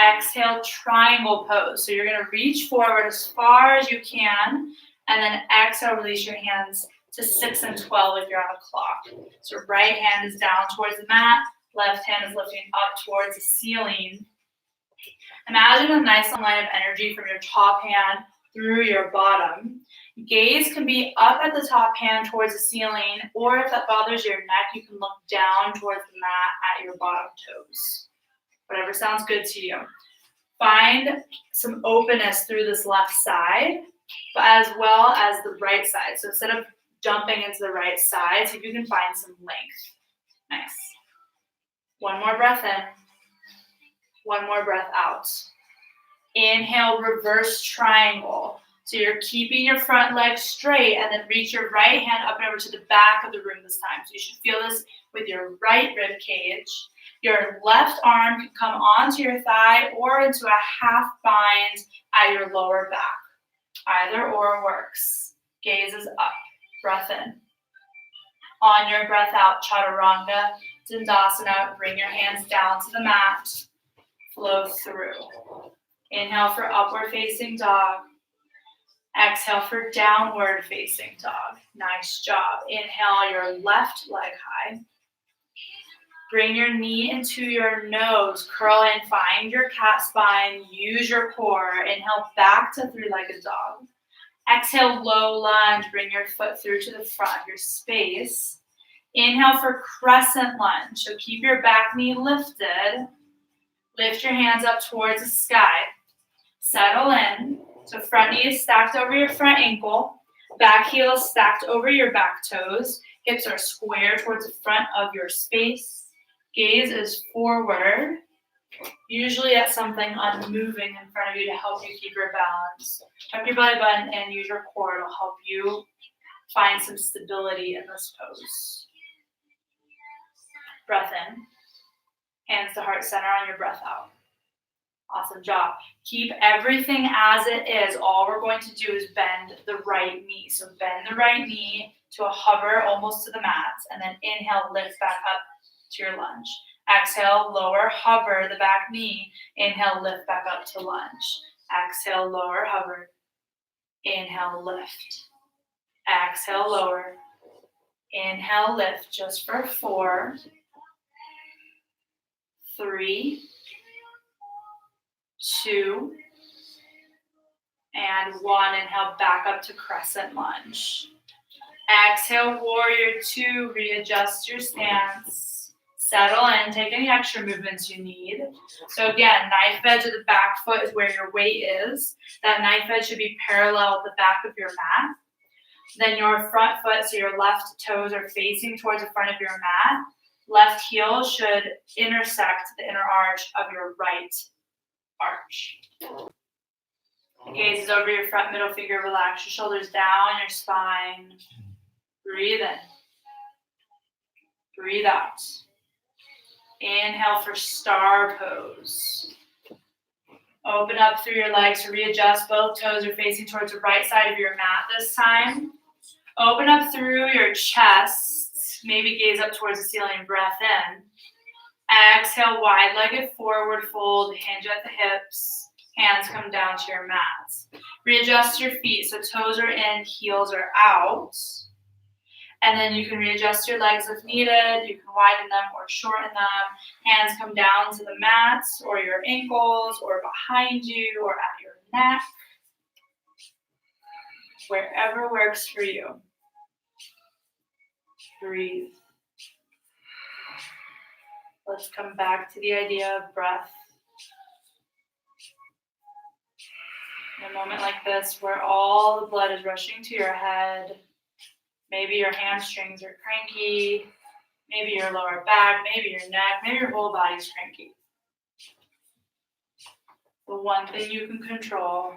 Exhale, triangle pose. So you're going to reach forward as far as you can, and then exhale, release your hands to 6 and 12 if you're on a clock. So right hand is down towards the mat, left hand is lifting up towards the ceiling. Imagine a nice line of energy from your top hand through your bottom. Gaze can be up at the top hand towards the ceiling, or if that bothers your neck, you can look down towards the mat at your bottom toes. Whatever sounds good to you. Find some openness through this left side, but as well as the right side. So instead of jumping into the right side, see if you can find some length. Nice. One more breath in. One more breath out. Inhale, reverse triangle. So you're keeping your front leg straight and then reach your right hand up and over to the back of the room this time. So you should feel this with your right rib cage. Your left arm can come onto your thigh or into a half bind at your lower back. Either or works. Gaze is up. Breath in. On your breath out, Chaturanga, Dandasana. Bring your hands down to the mat. Flow through. Inhale for upward facing dog. Exhale for downward facing dog. Nice job. Inhale your left leg high. Bring your knee into your nose. Curl in. Find your cat spine. Use your core. Inhale back to three-legged dog. Exhale, low lunge. Bring your foot through to the front, your space. Inhale for crescent lunge. So keep your back knee lifted. Lift your hands up towards the sky. Settle in. So front knee is stacked over your front ankle. Back heel is stacked over your back toes. Hips are square towards the front of your space. Gaze is forward. Usually at something unmoving in front of you to help you keep your balance. Tuck your belly button and use your core to help you find some stability in this pose. Breath in. Hands to heart center on your breath out. Awesome job. Keep everything as it is. All we're going to do is bend the right knee. So bend the right knee to a hover almost to the mat. And then inhale, lift back up to your lunge. Exhale, lower, hover the back knee. Inhale, lift back up to lunge. Exhale, lower, hover. Inhale, lift. Exhale, lower. Inhale, lift just for 4, 3, 2, and 1. Inhale, back up to Crescent Lunge. Exhale, Warrior 2. Readjust your stance. Settle in. Take any extra movements you need. So again, knife edge of the back foot is where your weight is. That knife edge should be parallel with the back of your mat. Then your front foot, so your left toes are facing towards the front of your mat. Left heel should intersect the inner arch of your right arch. The gaze is over your front middle finger. Relax your shoulders down, your spine. Breathe in. Breathe out. Inhale for star pose. Open up through your legs to readjust. Both toes are facing towards the right side of your mat this time. Open up through your chest. Maybe gaze up towards the ceiling. Breath in. Exhale, wide-legged forward fold. Hinge at the hips. Hands come down to your mats. Readjust your feet so toes are in, heels are out. And then you can readjust your legs if needed. You can widen them or shorten them. Hands come down to the mats or your ankles or behind you or at your neck. Wherever works for you. Breathe. Let's come back to the idea of breath. In a moment like this where all the blood is rushing to your head, maybe your hamstrings are cranky, maybe your lower back, maybe your neck, maybe your whole body's cranky. The one thing you can control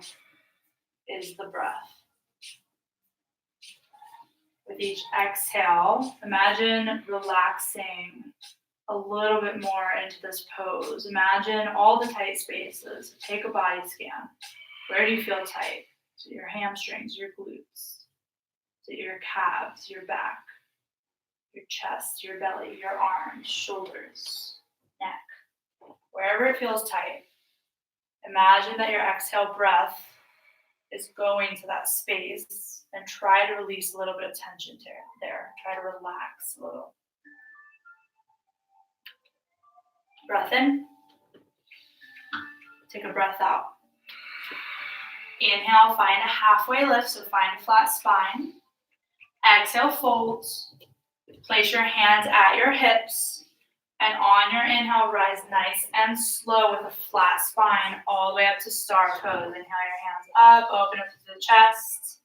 is the breath. With each exhale, imagine relaxing a little bit more into this pose. Imagine all the tight spaces. Take a body scan. Where do you feel tight? So your hamstrings, your glutes, so your calves, your back, your chest, your belly, your arms, shoulders, neck. Wherever it feels tight, imagine that your exhale breath is going to that space and try to release a little bit of tension there. Try to relax a little. Breath in. Take a breath out. Inhale, find a halfway lift, so find a flat spine. Exhale, fold. Place your hands at your hips. And on your inhale, rise nice and slow with a flat spine all the way up to star pose. Inhale your hands up, open up to the chest.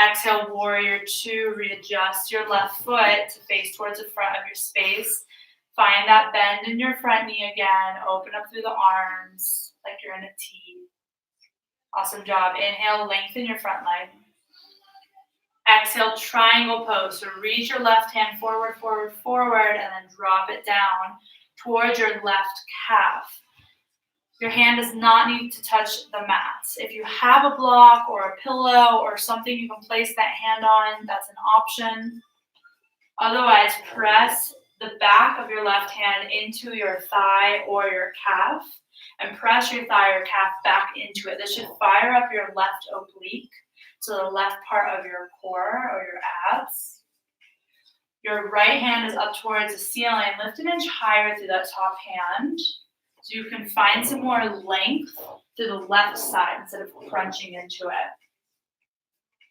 Exhale, Warrior 2. Readjust your left foot to face towards the front of your space. Find that bend in your front knee again. Open up through the arms like you're in a T. Awesome job. Inhale, lengthen your front leg. Exhale, triangle pose. So reach your left hand forward, forward, forward, and then drop it down towards your left calf. Your hand does not need to touch the mats. If you have a block or a pillow or something you can place that hand on, that's an option. Otherwise, press the back of your left hand into your thigh or your calf and press your thigh or calf back into it. This should fire up your left oblique, so the left part of your core or your abs. Your right hand is up towards the ceiling. Lift an inch higher through that top hand so you can find some more length to the left side instead of crunching into it.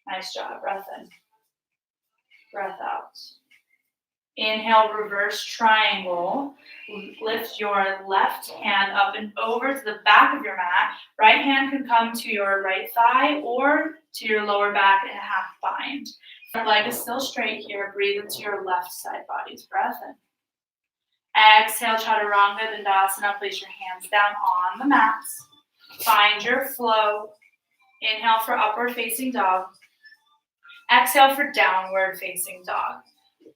Nice job. Breath in. Breath out. Inhale, reverse triangle. Lift your left hand up and over to the back of your mat. Right hand can come to your right thigh or to your lower back in a half bind. Your leg is still straight here. Breathe into your left side body's breath in. Exhale, Chaturanga, Dandasana. Place your hands down on the mats. Find your flow. Inhale for upward facing dog. Exhale for downward facing dog.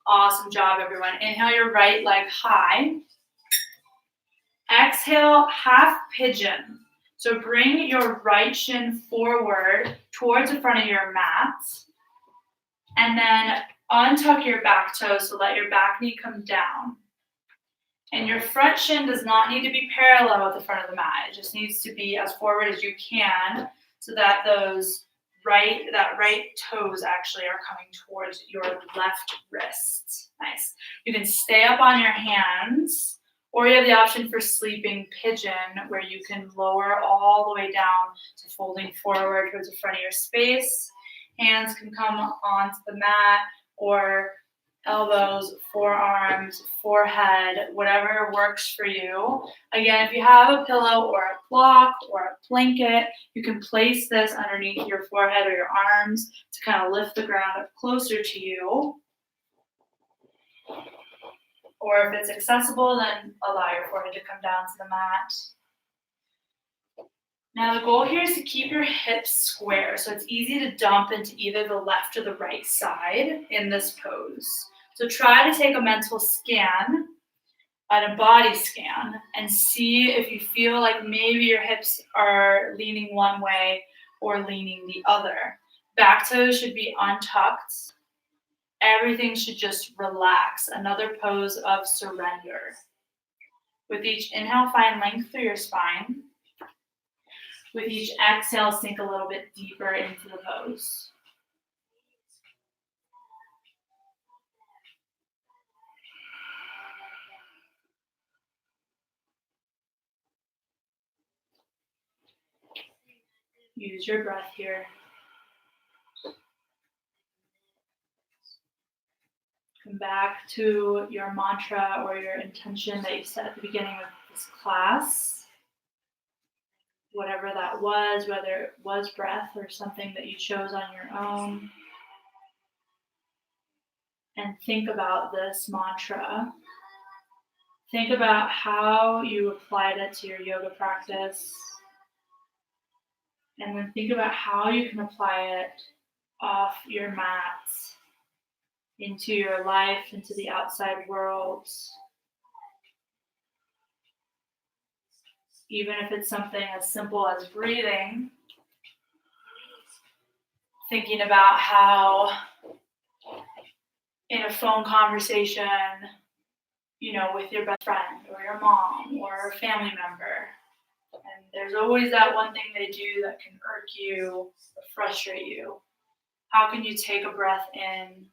Awesome job, everyone. Inhale your right leg high. Exhale, half pigeon. So bring your right shin forward towards the front of your mat. And then untuck your back toes, so let your back knee come down. And your front shin does not need to be parallel with the front of the mat. It just needs to be as forward as you can so that that right toes actually are coming towards your left wrist. Nice. You can stay up on your hands, or you have the option for sleeping pigeon, where you can lower all the way down to folding forward towards the front of your space. Hands can come onto the mat, or elbows, forearms, forehead, whatever works for you. Again, if you have a pillow or a block or a blanket, you can place this underneath your forehead or your arms to kind of lift the ground up closer to you. Or if it's accessible, then allow your forehead to come down to the mat. Now the goal here is to keep your hips square, so it's easy to dump into either the left or the right side in this pose. So try to take a mental scan and a body scan and see if you feel like maybe your hips are leaning one way or leaning the other. Back toes should be untucked. Everything should just relax. Another pose of surrender. With each inhale, find length through your spine. With each exhale, sink a little bit deeper into the pose. Use your breath here. Come back to your mantra or your intention that you set at the beginning of this class. Whatever that was, whether it was breath or something that you chose on your own. And think about this mantra. Think about how you applied it to your yoga practice. And then think about how you can apply it off your mat, into your life, into the outside world. Even if it's something as simple as breathing, thinking about how in a phone conversation, with your best friend or your mom or a family member, and there's always that one thing they do that can irk you or frustrate you. How can you take a breath in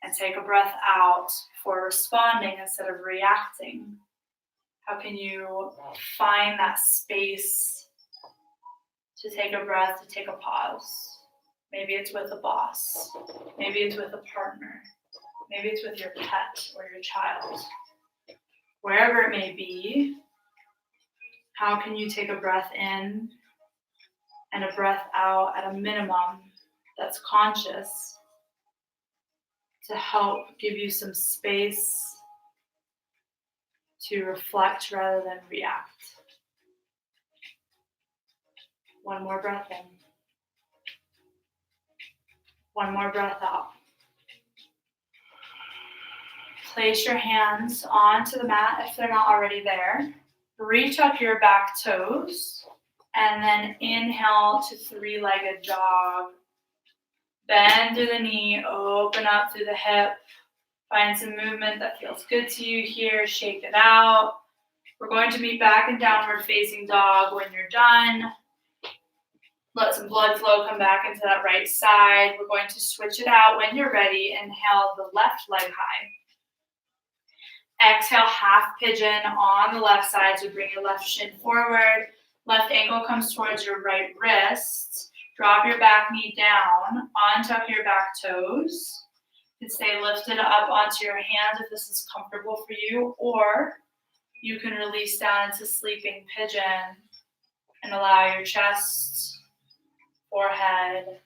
and take a breath out before responding instead of reacting? How can you find that space to take a breath, to take a pause? Maybe it's with a boss. Maybe it's with a partner. Maybe it's with your pet or your child. Wherever it may be, how can you take a breath in and a breath out at a minimum that's conscious to help give you some space to reflect rather than react? One more breath in. One more breath out. Place your hands onto the mat if they're not already there. Reach up your back toes and then inhale to three-legged dog. Bend through the knee, open up through the hip. Find some movement that feels good to you here. Shake it out. We're going to meet back in downward facing dog when you're done. Let some blood flow come back into that right side. We're going to switch it out when you're ready. Inhale the left leg high. Exhale, half pigeon on the left side. So bring your left shin forward. Left ankle comes towards your right wrist. Drop your back knee down. Untuck your back toes. You can stay lifted up onto your hands if this is comfortable for you. Or you can release down into sleeping pigeon and allow your chest, forehead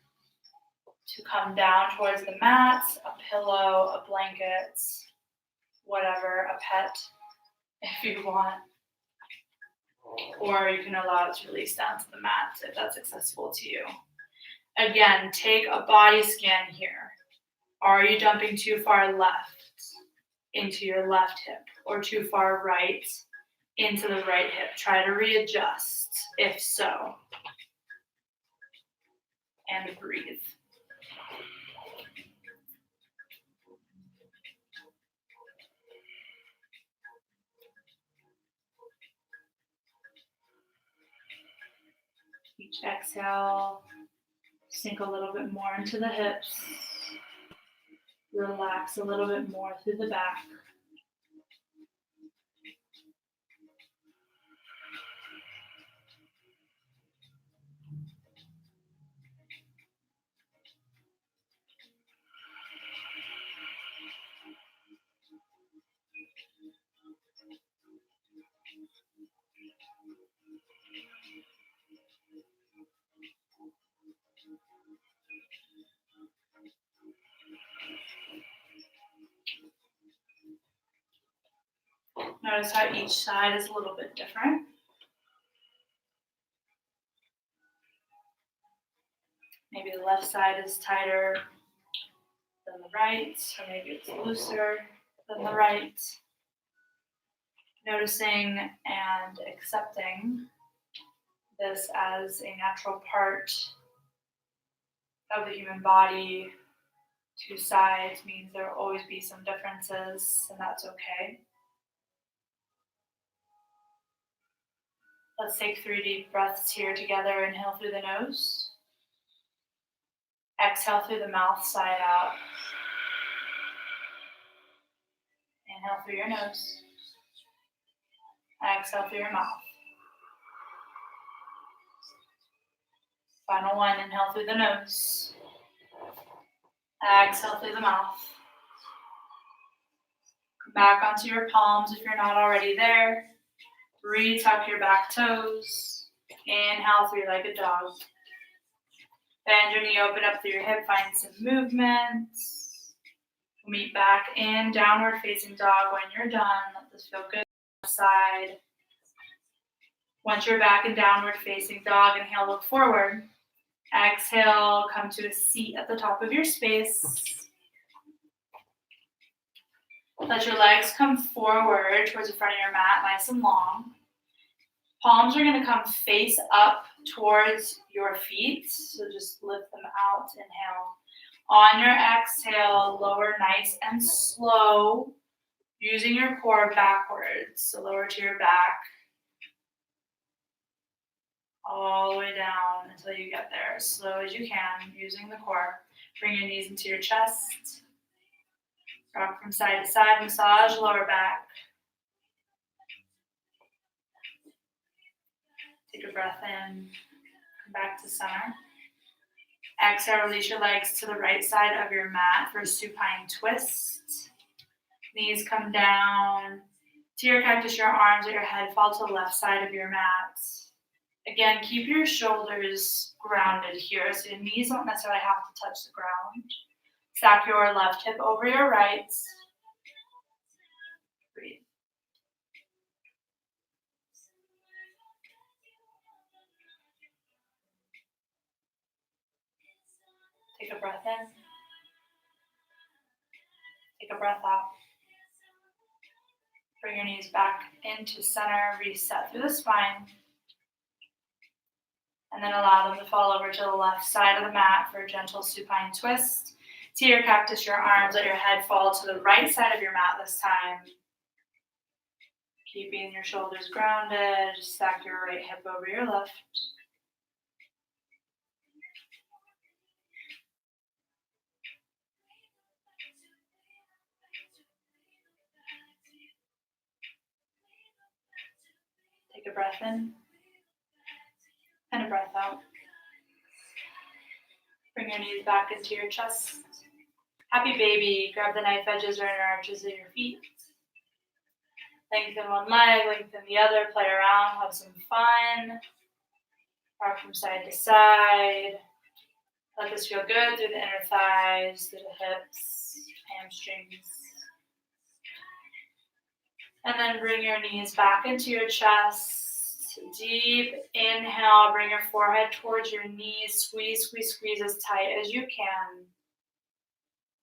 to come down towards the mat, a pillow, a blanket, whatever, a pet if you want. Or you can allow it to release down to the mat if that's accessible to you. Again, take a body scan here. Are you dumping too far left into your left hip or too far right into the right hip? Try to readjust if so. And breathe. Exhale, sink a little bit more into the hips. Relax a little bit more through the back. Notice how each side is a little bit different. Maybe the left side is tighter than the right, or maybe it's looser than the right. Noticing and accepting this as a natural part of the human body. Two sides means there will always be some differences, and that's okay. Let's take 3 deep breaths here together. Inhale through the nose. Exhale through the mouth, side out. Inhale through your nose. Exhale through your mouth. Final one, inhale through the nose. Exhale through the mouth. Come back onto your palms if you're not already there. Retuck your back toes. Inhale through like a dog. Bend your knee, open up through your hip, find some movement. Meet back in downward facing dog when you're done. Let this feel good. Side. Once you're back in downward facing dog, inhale, look forward. Exhale, come to a seat at the top of your space. Let your legs come forward towards the front of your mat, nice and long. Palms are going to come face up towards your feet, so just lift them out, inhale. On your exhale, lower nice and slow, using your core backwards, so lower to your back. All the way down until you get there, as slow as you can, using the core. Bring your knees into your chest. Rock from side to side, massage lower back. Take a breath in, come back to center. Exhale, release your legs to the right side of your mat for a supine twist. Knees come down. To your cactus, your arms at your head fall to the left side of your mat. Again, keep your shoulders grounded here, so your knees don't necessarily have to touch the ground. Stack your left hip over your right. Breathe. Take a breath in. Take a breath out. Bring your knees back into center, reset through the spine. And then allow them to fall over to the left side of the mat for a gentle supine twist. To your cactus, your arms let your head fall to the right side of your mat this time. Keeping your shoulders grounded, stack your right hip over your left. Take a breath in and a breath out. Bring your knees back into your chest. Happy baby, grab the knife edges or inner arches of your feet. Lengthen one leg, lengthen the other, play around, have some fun. Rock from side to side. Let this feel good through the inner thighs, through the hips, hamstrings. And then bring your knees back into your chest. Deep inhale, bring your forehead towards your knees. Squeeze, squeeze, squeeze as tight as you can.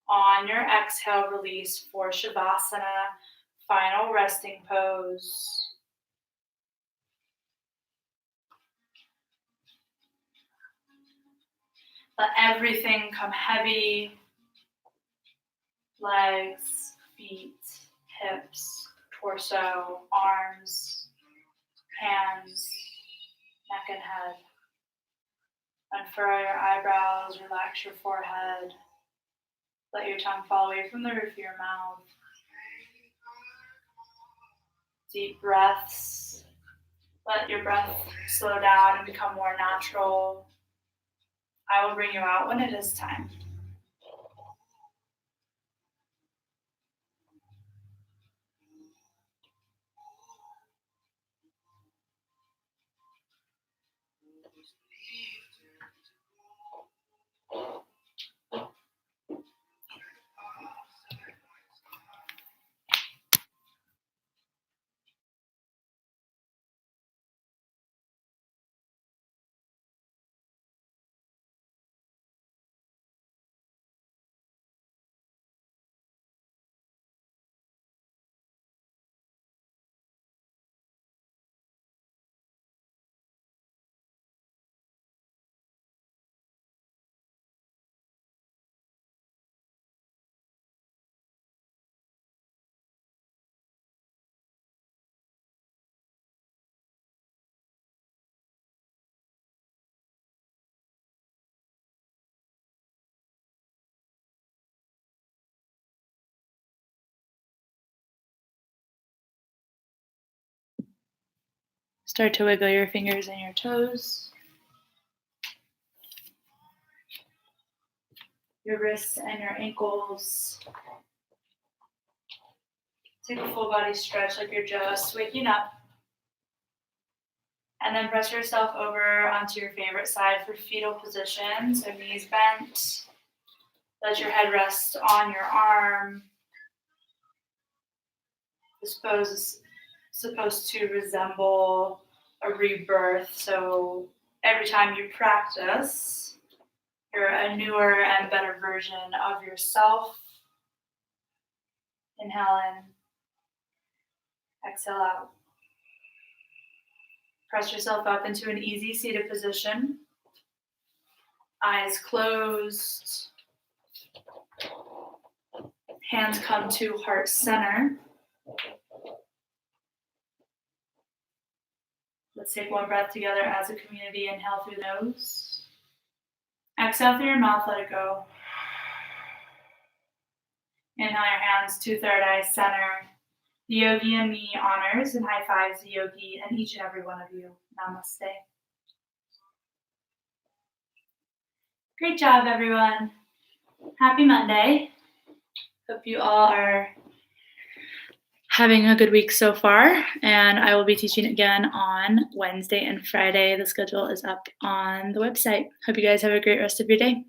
On your exhale, release for Shavasana, final resting pose. Let everything come heavy. Legs, feet, hips, torso, arms, hands, neck and head. Unfurrow your eyebrows, relax your forehead. Let your tongue fall away from the roof of your mouth. Deep breaths. Let your breath slow down and become more natural. I will bring you out when it is time. Start to wiggle your fingers and your toes, your wrists and your ankles. Take a full body stretch like you're just waking up. And then press yourself over onto your favorite side for fetal position. So knees bent. Let your head rest on your arm. This pose is supposed to resemble a rebirth. So every time you practice, you're a newer and better version of yourself. Inhale in. Exhale out. Press yourself up into an easy seated position. Eyes closed. Hands come to heart center. Let's take one breath together as a community. Inhale through the nose. Exhale through your mouth, let it go. Inhale your hands to third eye center. The yogi in me honors and high fives the yogi and each and every one of you. Namaste. Great job, everyone. Happy Monday. Hope you all are having a good week so far, and I will be teaching again on Wednesday and Friday. The schedule is up on the website. Hope you guys have a great rest of your day.